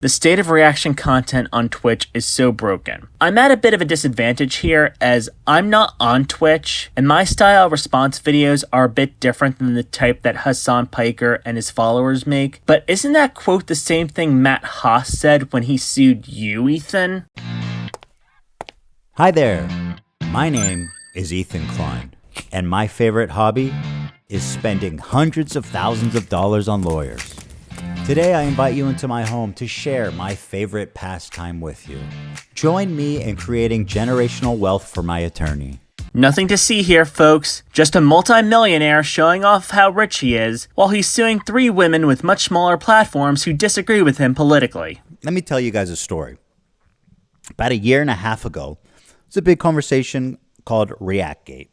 The state of reaction content on Twitch is so broken. I'm at a bit of a disadvantage here as I'm not on Twitch, and my style response videos are a bit different than the type that Hassan Piker and his followers make. But isn't that quote the same thing Matt Haas said when he sued you, Ethan? Hi there, my name is Ethan Klein, and my favorite hobby is spending hundreds of thousands of dollars on lawyers. Today I invite you into my home to share my favorite pastime with you. Join me in creating generational wealth for my attorney. Nothing to see here, folks. Just a multi-millionaire showing off how rich he is, while he's suing 3 women with much smaller platforms who disagree with him politically. Let me tell you guys a story. About a year and a half ago, there was a big conversation called ReactGate.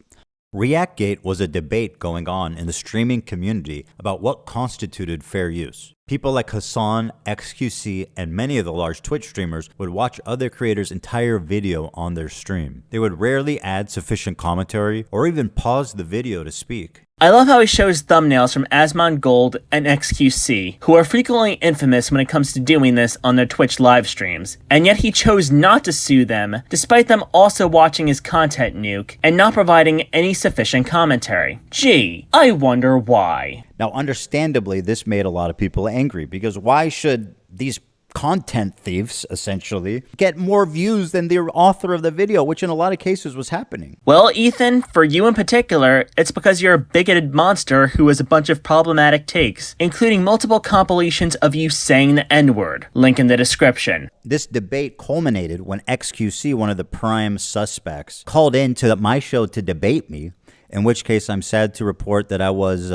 ReactGate was a debate going on in the streaming community about what constituted fair use. People like Hassan, XQC, and many of the large Twitch streamers would watch other creators' entire video on their stream. They would rarely add sufficient commentary or even pause the video to speak. I love how he shows thumbnails from Asmongold and XQC, who are frequently infamous when it comes to doing this on their Twitch live streams, and yet he chose not to sue them, despite them also watching his content Nuke and not providing any sufficient commentary. Gee, I wonder why. Now, understandably, this made a lot of people angry, because why should these content thieves, essentially, get more views than the author of the video, which in a lot of cases was happening? Well, Ethan, for you in particular, it's because you're a bigoted monster who has a bunch of problematic takes, including multiple compilations of you saying the N-word. Link in the description. This debate culminated when XQC, one of the prime suspects, called in to my show to debate me, in which case I'm sad to report that I was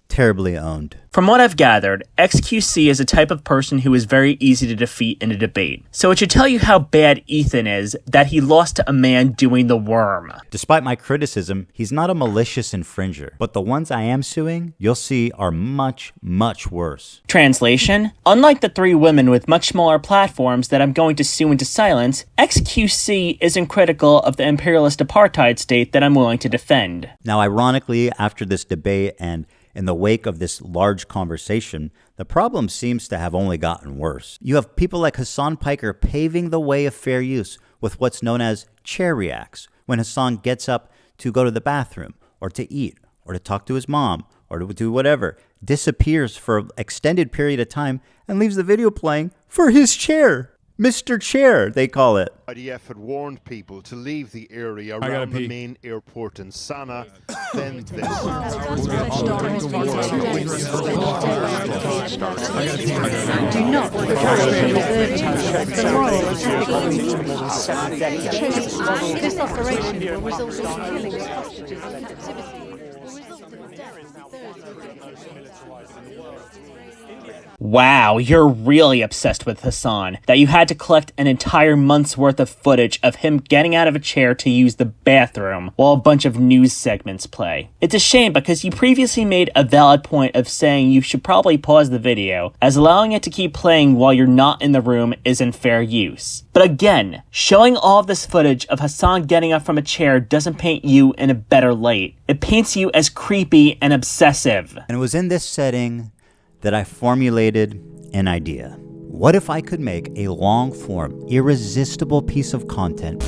terribly owned. From what I've gathered, XQC is a type of person who is very easy to defeat in a debate. So it should tell you how bad Ethan is that he lost to a man doing the worm. Despite my criticism, he's not a malicious infringer, but the ones I am suing, you'll see, are much, much worse. Translation: unlike the 3 women with much smaller platforms that I'm going to sue into silence, XQC isn't critical of the imperialist apartheid state that I'm willing to defend. Now, ironically, after this debate and in the wake of this large conversation, the problem seems to have only gotten worse. You have people like Hassan Piker paving the way of fair use with what's known as chair reacts, when Hassan gets up to go to the bathroom, or to eat, or to talk to his mom, or to do whatever, disappears for an extended period of time, and leaves the video playing for his chair. Mr. Chair, they call it. IDF had warned people to leave the area around the main airport in Sana'a. Then this. Do not this operation will result in killings, hostages, and captivity. Wow, you're really obsessed with Hassan, that you had to collect an entire month's worth of footage of him getting out of a chair to use the bathroom while a bunch of news segments play. It's a shame because you previously made a valid point of saying you should probably pause the video, as allowing it to keep playing while you're not in the room isn't fair use. But again, showing all of this footage of Hassan getting up from a chair doesn't paint you in a better light. It paints you as creepy and obsessive. And it was in this setting that I formulated an idea. What if I could make a long-form, irresistible piece of content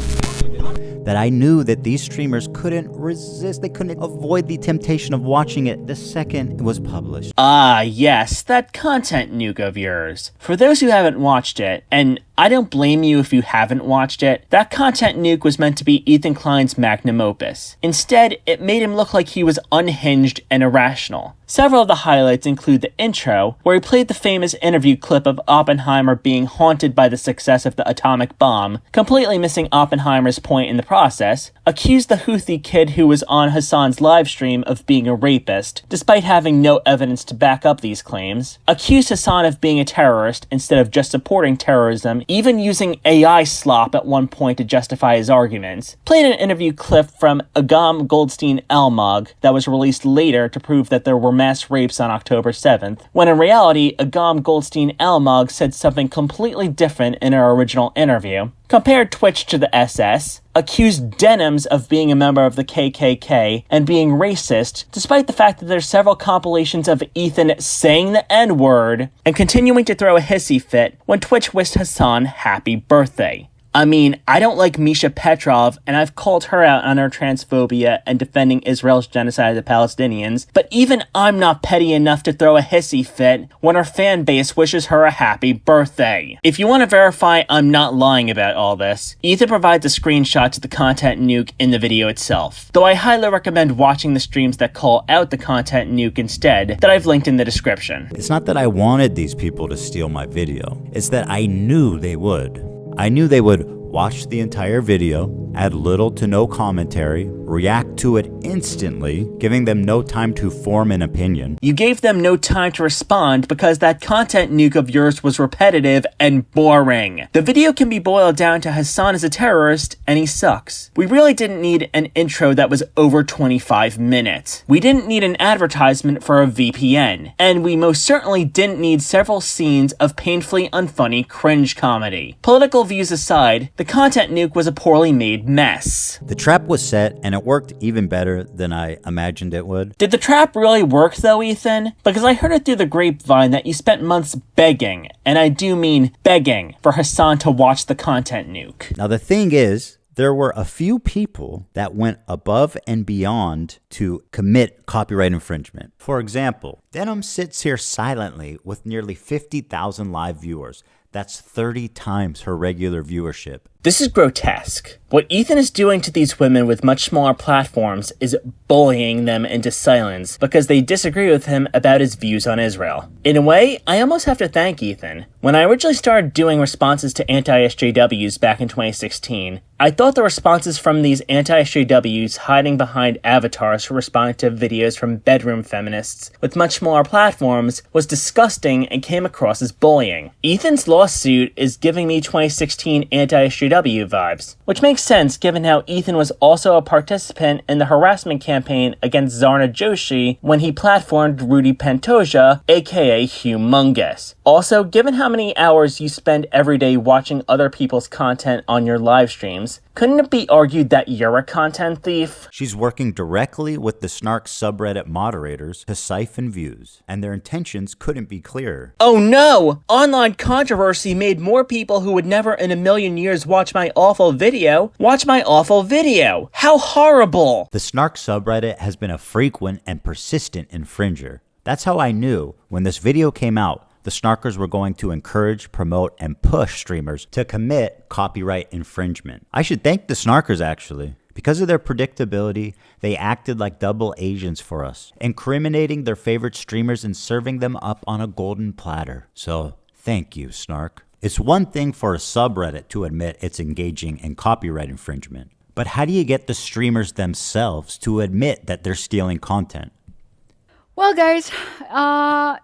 that I knew that these streamers couldn't resist, they couldn't avoid the temptation of watching it the second it was published? Ah, yes, that content Nuke of yours. For those who haven't watched it, and I don't blame you if you haven't watched it, that content Nuke was meant to be Ethan Klein's magnum opus. Instead, it made him look like he was unhinged and irrational. Several of the highlights include the intro, where he played the famous interview clip of Oppenheimer being haunted by the success of the atomic bomb, completely missing Oppenheimer's point in the process, accused the Houthi kid who was on Hassan's livestream of being a rapist, despite having no evidence to back up these claims, accused Hassan of being a terrorist instead of just supporting terrorism, even using AI slop at one point to justify his arguments, played an interview clip from Agam Goldstein Almog that was released later to prove that there were mass rapes on October 7th, when in reality, Agam Goldstein Almog said something completely different in her original interview, compared Twitch to the SS, accused Denims of being a member of the KKK and being racist, despite the fact that there's several compilations of Ethan saying the N-word and continuing to throw a hissy fit when Twitch wished Hassan happy birthday. I mean, I don't like Misha Petrov, and I've called her out on her transphobia and defending Israel's genocide of the Palestinians, but even I'm not petty enough to throw a hissy fit when her fan base wishes her a happy birthday. If you want to verify I'm not lying about all this, Ethan provides a screenshot to the content nuke in the video itself, though I highly recommend watching the streams that call out the content nuke instead that I've linked in the description. It's not that I wanted these people to steal my video, it's that I knew they would. I knew they would watch the entire video, add little to no commentary, react to it instantly, giving them no time to form an opinion. You gave them no time to respond because that content nuke of yours was repetitive and boring. The video can be boiled down to Hassan is a terrorist and he sucks. We really didn't need an intro that was over 25 minutes. We didn't need an advertisement for a VPN. And we most certainly didn't need several scenes of painfully unfunny cringe comedy. Political views aside, the content nuke was a poorly made mess. The trap was set, and it worked even better than I imagined it would. Did the trap really work though, Ethan? Because I heard it through the grapevine that you spent months begging, and I do mean begging, for Hassan to watch the content nuke. Now the thing is, there were a few people that went above and beyond to commit copyright infringement. For example, Denims sits here silently with nearly 50,000 live viewers. That's 30 times her regular viewership. This is grotesque. What Ethan is doing to these women with much smaller platforms is bullying them into silence because they disagree with him about his views on Israel. In a way, I almost have to thank Ethan. When I originally started doing responses to anti-SJWs back in 2016, I thought the responses from these anti-SJWs hiding behind avatars who responded to videos from bedroom feminists with much smaller platforms was disgusting and came across as bullying. Ethan's lawsuit is giving me 2016 anti-SJW vibes, which makes sense given how Ethan was also a participant in the harassment campaign against Zarna Joshi when he platformed Rudy Pantoja, aka Humongous. Also, given how many hours you spend every day watching other people's content on your live streams, couldn't it be argued that you're a content thief? She's working directly with the Snark subreddit moderators to siphon views, and their intentions couldn't be clearer. Oh no! Online controversy made more people who would never in a million years watch my awful video watch my awful video. How horrible! The Snark subreddit has been a frequent and persistent infringer. That's how I knew when this video came out, the Snarkers were going to encourage, promote, and push streamers to commit copyright infringement. I should thank the Snarkers, actually. Because of their predictability, they acted like double agents for us, incriminating their favorite streamers and serving them up on a golden platter. So, thank you, Snark. It's one thing for a subreddit to admit it's engaging in copyright infringement, but how do you get the streamers themselves to admit that they're stealing content? Well, guys,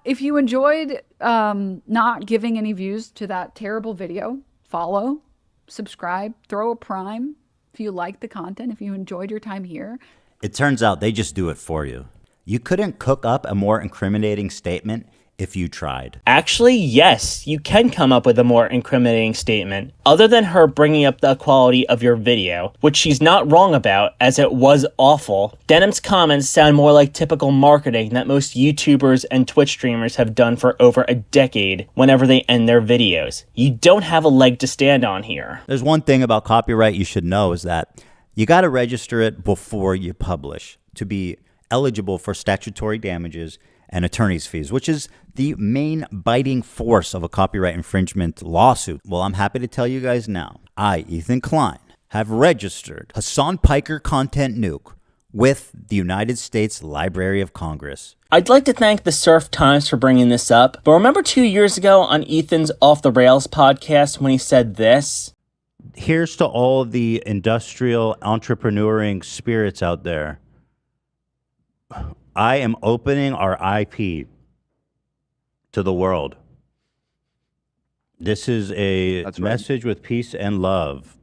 if you enjoyed not giving any views to that terrible video, follow, subscribe, throw a prime. If you like the content, if you enjoyed your time here. It turns out they just do it for you. You couldn't cook up a more incriminating statement if you tried. Actually, yes, you can come up with a more incriminating statement. Other than her bringing up the quality of your video, which she's not wrong about, as it was awful, Denim's comments sound more like typical marketing that most YouTubers and Twitch streamers have done for over a decade whenever they end their videos. You don't have a leg to stand on here. There's one thing about copyright you should know is that you got to register it before you publish to be eligible for statutory damages and attorney's fees, which is the main biting force of a copyright infringement lawsuit. Well, I'm happy to tell you guys now, I, Ethan Klein, have registered Hassan Piker Content Nuke with the United States Library of Congress. I'd like to thank the Surf Times for bringing this up, but remember 2 years ago on Ethan's Off the Rails podcast when he said this? Here's to all the industrial entrepreneuring spirits out there. I am opening our IP to the world. This is a message with peace and love.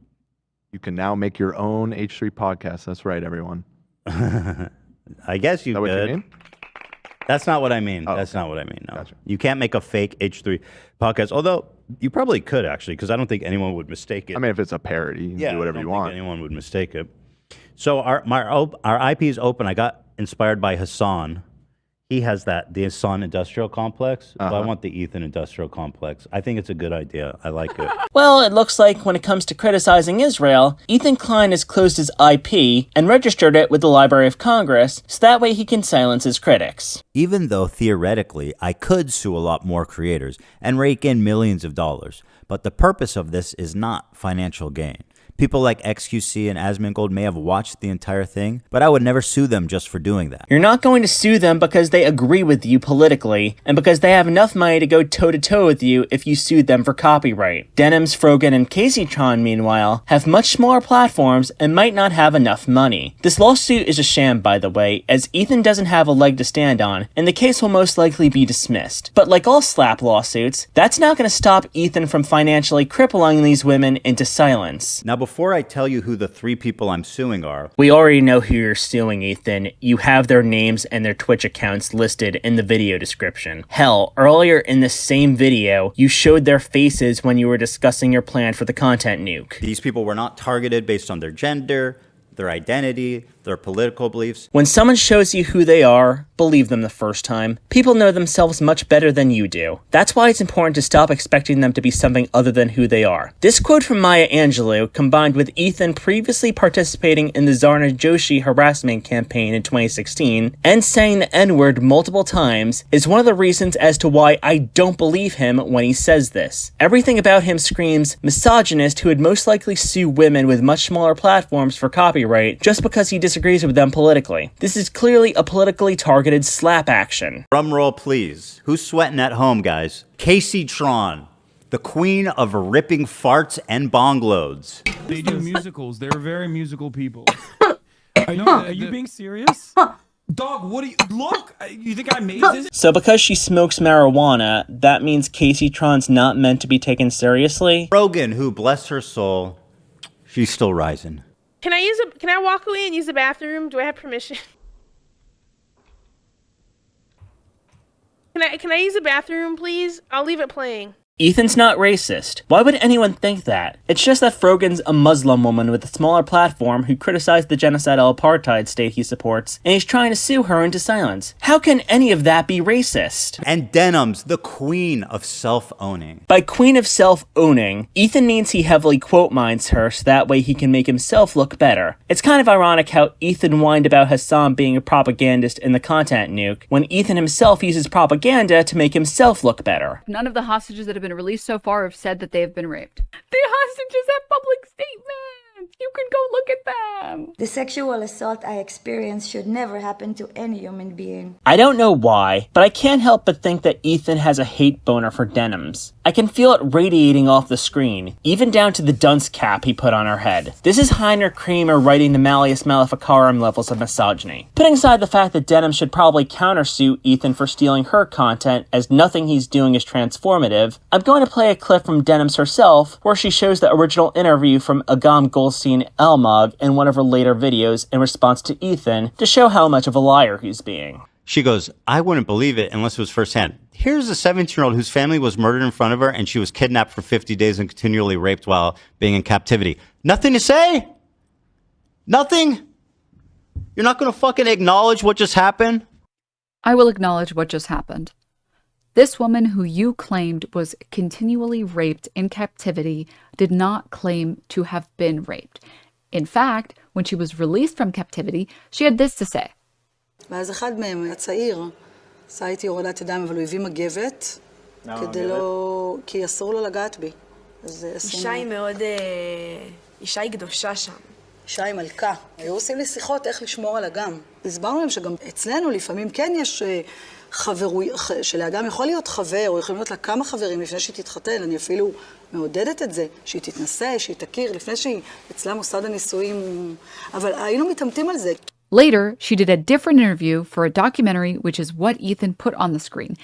You can now make your own H3 podcast. That's right, everyone. I guess you Is that what you could. mean? That's not what I mean. Oh, That's okay. not what I mean. No. Gotcha. You can't make a fake H3 podcast, although you probably could, actually, because I don't think anyone would mistake it. I mean, if it's a parody, you can do whatever you want. Anyone would mistake it. So our IP is open. I got inspired by Hassan. He has the Hassan Industrial Complex. So I want the Ethan Industrial Complex. I think it's a good idea. I like it. Well, it looks like when it comes to criticizing Israel, Ethan Klein has closed his IP and registered it with the Library of Congress, so that way he can silence his critics. Even though theoretically I could sue a lot more creators and rake in millions of dollars, but the purpose of this is not financial gain. People like XQC and Asmongold may have watched the entire thing, but I would never sue them just for doing that. You're not going to sue them because they agree with you politically, and because they have enough money to go toe-to-toe with you if you sued them for copyright. Denims, Frogan, and Kaceytron, meanwhile, have much smaller platforms and might not have enough money. This lawsuit is a sham, by the way, as Ethan doesn't have a leg to stand on, and the case will most likely be dismissed. But like all slap lawsuits, that's not going to stop Ethan from financially crippling these women into silence. Now, before I tell you who the 3 people I'm suing are, We already know who you're suing, Ethan. You have their names and their Twitch accounts listed in the video description. Hell, earlier in this same video, you showed their faces when you were discussing your plan for the content nuke. these people were not targeted based on their gender, their identity, their political beliefs. When someone shows you who they are, believe them the first time. People know themselves much better than you do. That's why it's important to stop expecting them to be something other than who they are. This quote from Maya Angelou, combined with Ethan previously participating in the Zarna Joshi harassment campaign in 2016, and saying the N-word multiple times, is one of the reasons as to why I don't believe him when he says this. Everything about him screams misogynist who would most likely sue women with much smaller platforms for copyright just because he disagrees with them politically. This is clearly a politically targeted slap action. Drum roll, please. Who's sweating at home, guys? Kaceytron, the queen of ripping farts and bong loads. They do musicals. They're very musical people. Are you being serious? Dog, what do you... Look! You think I made this? So because she smokes marijuana, that means Kaceytron's not meant to be taken seriously? Frogan, who, bless her soul, she's still rising. Can I walk away and use the bathroom? Do I have permission? Can I use the bathroom, please? I'll leave it playing. Ethan's not racist. Why would anyone think that? It's just that Frogan's a Muslim woman with a smaller platform who criticized the genocidal apartheid state he supports, and he's trying to sue her into silence. How can any of that be racist? And Denims, the queen of self-owning. By queen of self-owning, Ethan means he heavily quote mines her so that way he can make himself look better. It's kind of ironic how Ethan whined about Hassan being a propagandist in the content nuke, when Ethan himself uses propaganda to make himself look better. None of the hostages that have been released so far have said that they have been raped. The hostages have public statements. You can go look at them. The sexual assault I experienced should never happen to any human being. I don't know why, but I can't help but think that Ethan has a hate boner for Denims. I can feel it radiating off the screen, even down to the dunce cap he put on her head. This is Heiner Kramer writing the Malleus Maleficarum levels of misogyny. Putting aside the fact that Denims should probably countersue Ethan for stealing her content, as nothing he's doing is transformative, I'm going to play a clip from Denims herself, where she shows the original interview from Agam Goldstein Elmog in one of her later videos in response to Ethan, to show how much of a liar he's being. She goes, I wouldn't believe it unless it was firsthand. Here's a 17-year-old whose family was murdered in front of her and she was kidnapped for 50 days and continually raped while being in captivity. Nothing to say? Nothing? You're not going to fucking acknowledge what just happened? I will acknowledge what just happened. This woman who you claimed was continually raped in captivity did not claim to have been raped. In fact, when she was released from captivity, she had this to say. ואז אחד מהם היה צעיר, עשה איתי הורדת ידיים, אבל הוא הביא מגבת, כדי לא... כי אסור לו לגעת בי. אישה היא מאוד... אישה היא קדושה שם. אישה היא מלכה. היו עושים לי שיחות איך לשמור על אגם. הסברנו להם שגם אצלנו לפעמים כן יש שלאדם יכול להיות חבר, או יכולים להיות לה כמה חברים לפני שהיא תתחתן. אני אפילו מעודדת את זה, שהיא תתנסה, שהיא תכיר, לפני שהיא אצלה מוסד הנישואים. אבל היינו מתאמתים על זה. Later, she did a different interview for a documentary, which is what Ethan put on the screen.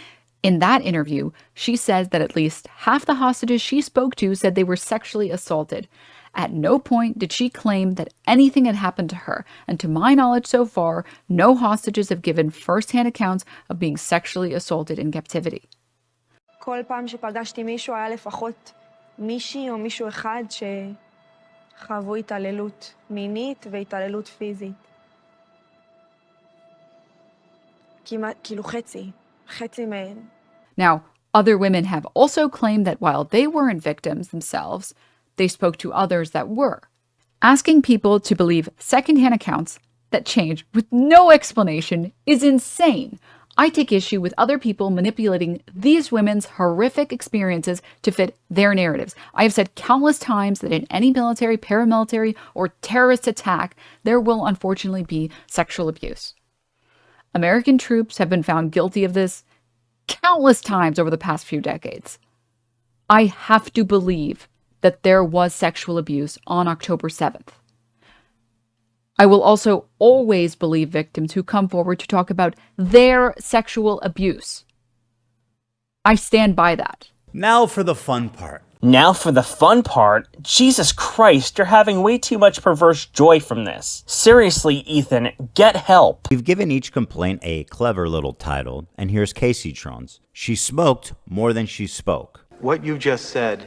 In that interview, she says that at least half the hostages she spoke to said they were sexually assaulted. At no point did she claim that anything had happened to her, and to my knowledge so far, no hostages have given first-hand accounts of being sexually assaulted in captivity. כל פעם שפגשתי מישהו היה לפחות מישהי או מישהו אחד שחוו התעללות מינית והתעללות פיזית. כאילו חצי מהן. Now, other women have also claimed that while they weren't victims themselves, they spoke to others that were. Asking people to believe secondhand accounts that change with no explanation is insane. I take issue with other people manipulating these women's horrific experiences to fit their narratives. I have said countless times that in any military, paramilitary, or terrorist attack, there will unfortunately be sexual abuse. American troops have been found guilty of this countless times over the past few decades. I have to believe that there was sexual abuse on October 7th. I will also always believe victims who come forward to talk about their sexual abuse. I stand by that. Now for the fun part. Now for the fun part? Jesus Christ, you're having way too much perverse joy from this. Seriously, Ethan, get help. We've given each complaint a clever little title, and here's Kaceytron's. She smoked more than she spoke. What you just said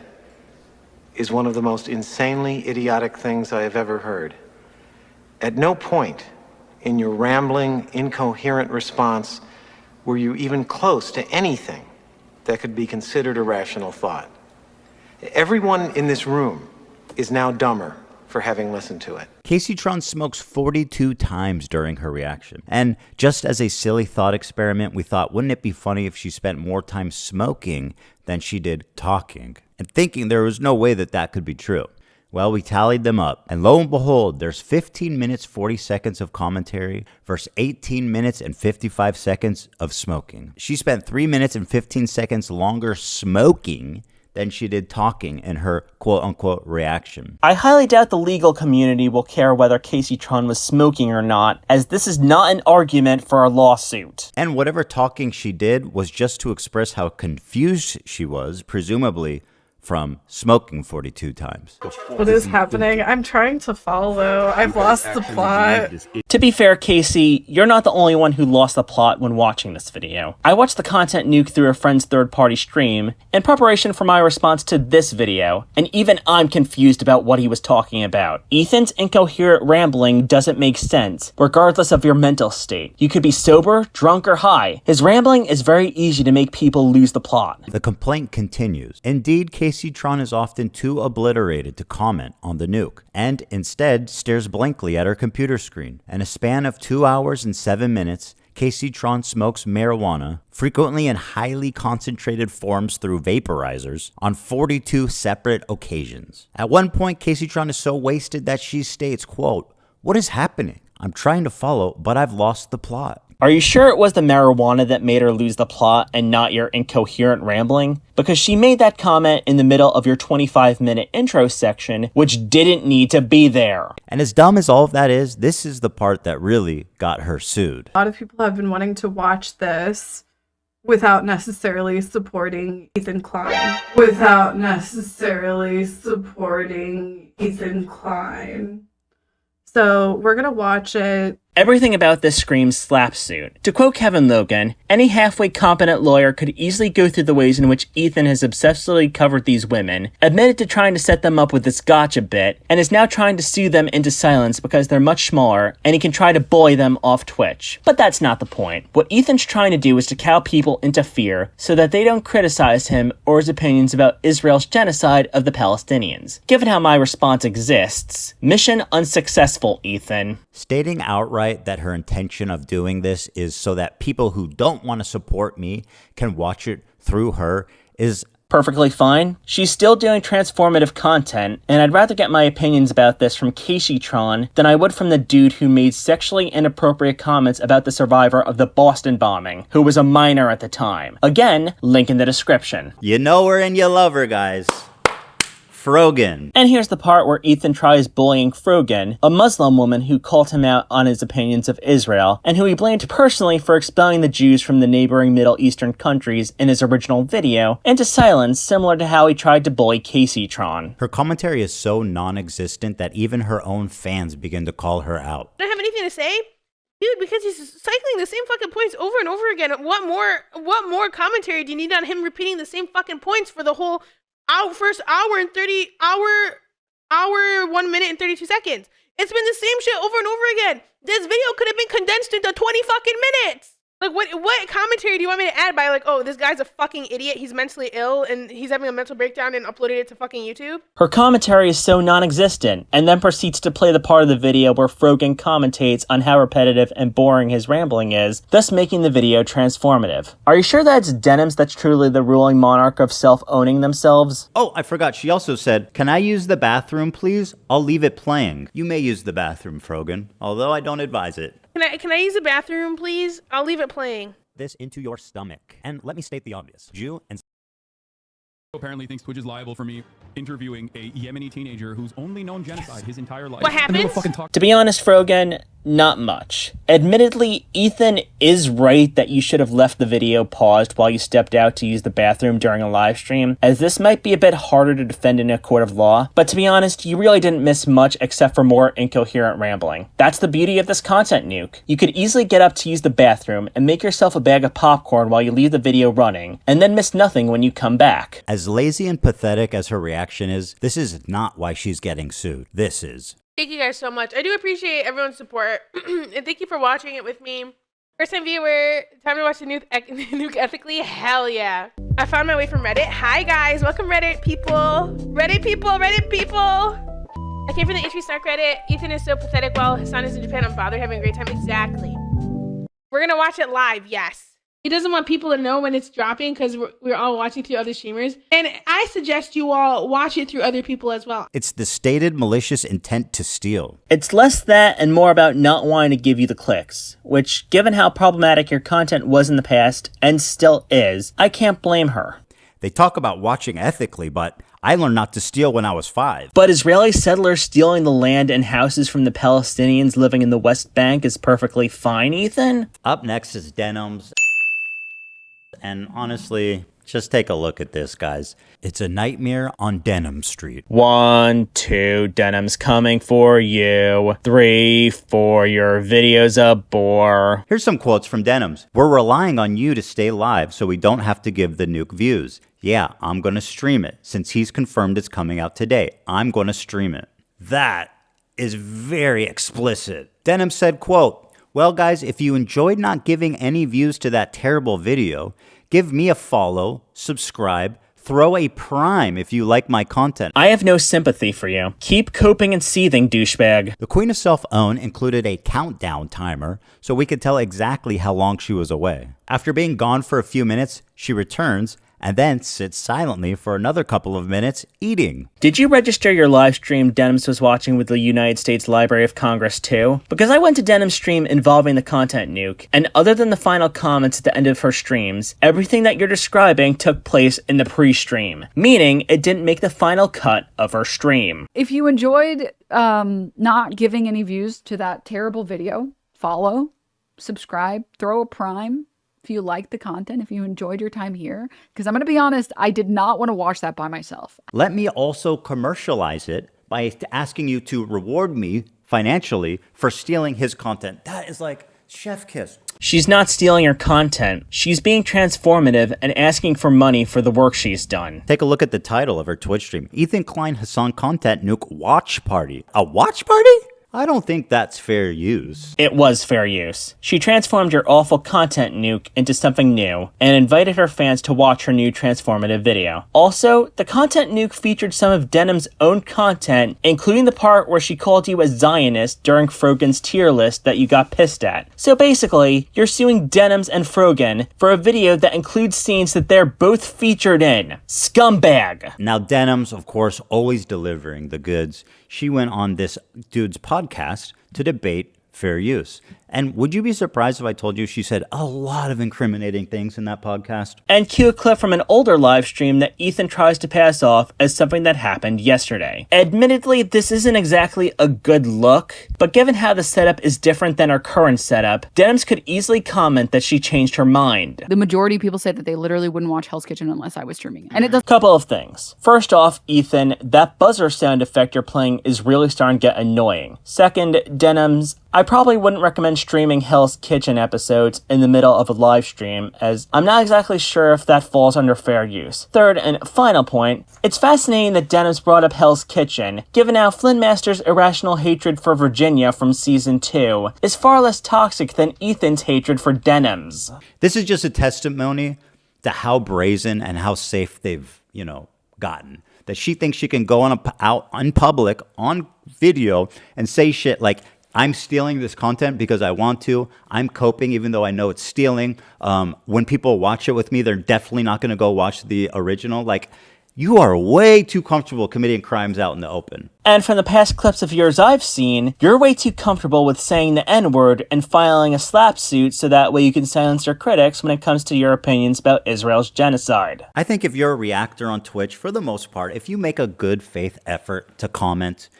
is one of the most insanely idiotic things I have ever heard. At no point in your rambling, incoherent response were you even close to anything that could be considered a rational thought. Everyone in this room is now dumber for having listened to it. Kaceytron smokes 42 times during her reaction. And just as a silly thought experiment, we thought, wouldn't it be funny if she spent more time smoking than she did talking? And thinking there was no way that that could be true. Well, we tallied them up, and lo and behold, there's 15 minutes, 40 seconds of commentary versus 18 minutes and 55 seconds of smoking. She spent 3 minutes and 15 seconds longer smoking than she did talking in her quote-unquote reaction. I highly doubt the legal community will care whether Kaceytron was smoking or not, as this is not an argument for a lawsuit. And whatever talking she did was just to express how confused she was, presumably from smoking 42 times. What is happening? I'm trying to follow. I've lost the plot. To be fair, Casey, you're not the only one who lost the plot when watching this video. I watched the content nuke through a friend's third-party stream in preparation for my response to this video, and even I'm confused about what he was talking about. Ethan's incoherent rambling doesn't make sense, regardless of your mental state. You could be sober, drunk, or high. His rambling is very easy to make people lose the plot. The complaint continues. Indeed, Kaceytron is often too obliterated to comment on the nuke, and instead stares blankly at her computer screen. In a span of 2 hours and 7 minutes, Kaceytron smokes marijuana, frequently in highly concentrated forms through vaporizers, on 42 separate occasions. At one point, Kaceytron is so wasted that she states, quote, "What is happening? I'm trying to follow, but I've lost the plot." Are you sure it was the marijuana that made her lose the plot and not your incoherent rambling? Because she made that comment in the middle of your 25-minute intro section, which didn't need to be there. And as dumb as all of that is, this is the part that really got her sued. A lot of people have been wanting to watch this without necessarily supporting Ethan Klein. So we're going to watch it. Everything about this screams slap suit. To quote Kevin Logan, any halfway competent lawyer could easily go through the ways in which Ethan has obsessively covered these women, admitted to trying to set them up with this gotcha bit, and is now trying to sue them into silence because they're much smaller, and he can try to bully them off Twitch. But that's not the point. What Ethan's trying to do is to cow people into fear so that they don't criticize him or his opinions about Israel's genocide of the Palestinians. Given how my response exists, mission unsuccessful, Ethan. Stating outright that her intention of doing this is so that people who don't want to support me can watch it through her is perfectly fine. She's still doing transformative content, and I'd rather get my opinions about this from Kaceytron than I would from the dude who made sexually inappropriate comments about the survivor of the Boston bombing, who was a minor at the time. Again, link in the description. You know her and you love her, guys. Frogan. And here's the part where Ethan tries bullying Frogan, a Muslim woman who called him out on his opinions of Israel, and who he blamed personally for expelling the Jews from the neighboring Middle Eastern countries in his original video, into silence, similar to how he tried to bully Kaceytron. Her commentary is so non-existent that even her own fans begin to call her out. I don't have anything to say? Dude, because he's cycling the same fucking points over and over again. What more commentary do you need on him repeating the same fucking points for the whole first hour and 1 minute and 32 seconds? It's been the same shit over and over again. This video could have been condensed into 20 fucking minutes. Like, what commentary do you want me to add by, like, oh, this guy's a fucking idiot, he's mentally ill, and he's having a mental breakdown and uploaded it to fucking YouTube? Her commentary is so non-existent, and then proceeds to play the part of the video where Frogan commentates on how repetitive and boring his rambling is, thus making the video transformative. Are you sure that's Denims that's truly the ruling monarch of self-owning themselves? Oh, I forgot. She also said, "Can I use the bathroom, please? I'll leave it playing." You may use the bathroom, Frogan, although I don't advise it. Can I use the bathroom, please? I'll leave it playing. This into your stomach. And let me state the obvious. Jew and apparently thinks Twitch is liable for me interviewing a Yemeni teenager who's only known genocide his entire life. What happens? To be honest, Frogan, not much. Admittedly, Ethan is right that you should have left the video paused while you stepped out to use the bathroom during a live stream, as this might be a bit harder to defend in a court of law, but to be honest, you really didn't miss much except for more incoherent rambling. That's the beauty of this content, Nuke. You could easily get up to use the bathroom and make yourself a bag of popcorn while you leave the video running, and then miss nothing when you come back. As lazy and pathetic as her reaction is, this is not why she's getting sued. This is. Thank you guys so much. I do appreciate everyone's support. And thank you for watching it with me. First time viewer, time to watch the Nuke ethically? Hell yeah. I found my way from Reddit. Hi guys, welcome Reddit people. Reddit people. I came from the HP Snark Reddit. Ethan is so pathetic while Hassan is in Japan. I'm bothered having a great time. Exactly. We're gonna watch it live, yes. He doesn't want people to know when it's dropping because we're all watching through other streamers. And I suggest you all watch it through other people as well. It's the stated malicious intent to steal. It's less that and more about not wanting to give you the clicks, which, given how problematic your content was in the past, and still is, I can't blame her. They talk about watching ethically, but I learned not to steal when I was 5. But Israeli settlers stealing the land and houses from the Palestinians living in the West Bank is perfectly fine, Ethan? Up next is Denims. And honestly, just take a look at this, guys. It's a nightmare on Denim Street. 1, 2, Denims coming for you. 3, 4, your video's a bore. Here's some quotes from Denims. "We're relying on you to stay live so we don't have to give the Nuke views. Yeah, I'm going to stream it. Since he's confirmed it's coming out today, I'm going to stream it." That is very explicit. Denims said, quote, "Well, guys, if you enjoyed not giving any views to that terrible video, give me a follow, subscribe, throw a prime if you like my content." I have no sympathy for you. Keep coping and seething, douchebag. The Queen of Self-Own included a countdown timer so we could tell exactly how long she was away. After being gone for a few minutes, she returns and then sits silently for another couple of minutes eating. Did you register your live stream Denims was watching with the United States Library of Congress too? Because I went to Denim's stream involving the content Nuke, and other than the final comments at the end of her streams, everything that you're describing took place in the pre-stream, meaning it didn't make the final cut of her stream. If you enjoyed not giving any views to that terrible video, follow, subscribe, throw a prime. If you like the content, if you enjoyed your time here, because I'm going to be honest, I did not want to watch that by myself. Let me also commercialize it by asking you to reward me financially for stealing his content. That is like chef kiss. She's not stealing your content. She's being transformative and asking for money for the work she's done. Take a look at the title of her Twitch stream. Ethan Klein Hassan Content Nuke Watch Party. A watch party? I don't think that's fair use. It was fair use. She transformed your awful content Nuke into something new and invited her fans to watch her new transformative video. Also, the content Nuke featured some of Denim's own content, including the part where she called you a Zionist during Frogan's tier list that you got pissed at. So basically, you're suing Denims and Frogan for a video that includes scenes that they're both featured in. Scumbag! Now Denims, of course, always delivering the goods. She went on this dude's podcast to debate fair use. And would you be surprised if I told you she said a lot of incriminating things in that podcast? And cue a clip from an older live stream that Ethan tries to pass off as something that happened yesterday. Admittedly, this isn't exactly a good look, but given how the setup is different than our current setup, Denims could easily comment that she changed her mind. The majority of people say that they literally wouldn't watch Hell's Kitchen unless I was streaming it. And it does. Couple of things. First off, Ethan, that buzzer sound effect you're playing is really starting to get annoying. Second, Denims, I probably wouldn't recommend streaming Hell's Kitchen episodes in the middle of a live stream, as I'm not exactly sure if that falls under fair use. Third and final point, it's fascinating that Denims brought up Hell's Kitchen, given how Flynn Master's irrational hatred for Virginia from season 2 is far less toxic than Ethan's hatred for Denims. This is just a testimony to how brazen and how safe they've, gotten. That she thinks she can go out in public on video and say shit like, I'm stealing this content because I want to. I'm coping even though I know it's stealing. When people watch it with me, they're definitely not going to go watch the original. Like, you are way too comfortable committing crimes out in the open. And from the past clips of yours I've seen, you're way too comfortable with saying the N-word and filing a slap suit so that way you can silence your critics when it comes to your opinions about Israel's genocide. I think if you're a reactor on Twitch, for the most part, if you make a good faith effort to comment,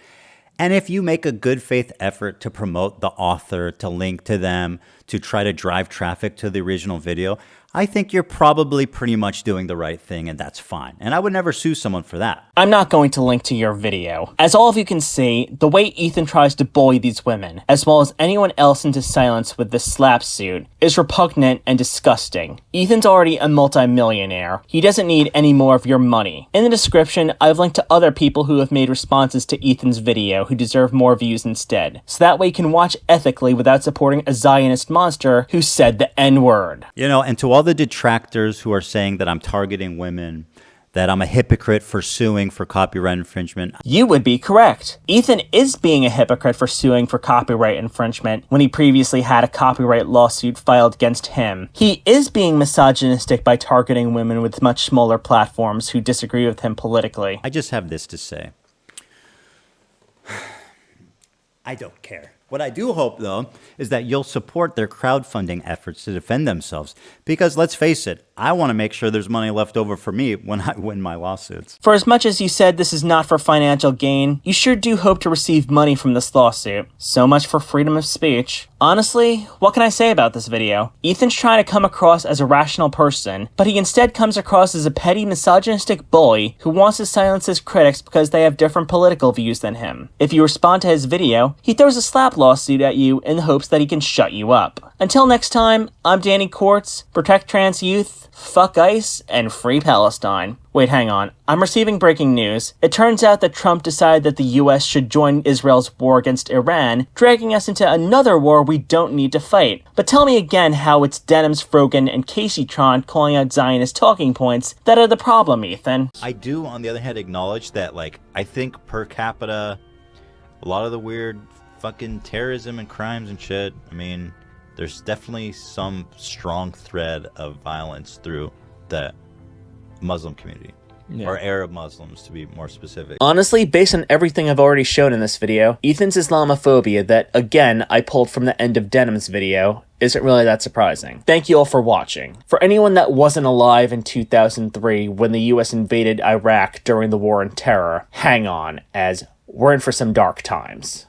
and if you make a good faith effort to promote the author, to link to them, to try to drive traffic to the original video, I think you're probably pretty much doing the right thing, and that's fine. And I would never sue someone for that. I'm not going to link to your video. As all of you can see, the way Ethan tries to bully these women, as well as anyone else into silence with this slap suit, is repugnant and disgusting. Ethan's already a multi-millionaire. He doesn't need any more of your money. In the description, I've linked to other people who have made responses to Ethan's video who deserve more views instead, so that way you can watch ethically without supporting a Zionist monster who said the N-word. And to all the detractors who are saying that I'm targeting women, that I'm a hypocrite for suing for copyright infringement. You would be correct. Ethan is being a hypocrite for suing for copyright infringement when he previously had a copyright lawsuit filed against him. He is being misogynistic by targeting women with much smaller platforms who disagree with him politically. I just have this to say. I don't care. What I do hope, though, is that you'll support their crowdfunding efforts to defend themselves. Because let's face it, I want to make sure there's money left over for me when I win my lawsuits. For as much as you said this is not for financial gain, you sure do hope to receive money from this lawsuit. So much for freedom of speech. Honestly, what can I say about this video? Ethan's trying to come across as a rational person, but he instead comes across as a petty misogynistic bully who wants to silence his critics because they have different political views than him. If you respond to his video, he throws a slap lawsuit at you in the hopes that he can shut you up. Until next time, I'm Danny Quartz, protect trans youth, fuck ICE, and free Palestine. Wait, hang on. I'm receiving breaking news. It turns out that Trump decided that the US should join Israel's war against Iran, dragging us into another war we don't need to fight. But tell me again how it's Denims, Frogan, and Kaceytron calling out Zionist talking points that are the problem, Ethan. I do, on the other hand, acknowledge that, I think per capita, a lot of the weird fucking terrorism and crimes and shit, there's definitely some strong thread of violence through the Muslim community. Yeah. Or Arab Muslims, to be more specific. Honestly, based on everything I've already shown in this video, Ethan's Islamophobia that, again, I pulled from the end of Denim's video, isn't really that surprising. Thank you all for watching. For anyone that wasn't alive in 2003 when the US invaded Iraq during the War on Terror, hang on, as we're in for some dark times.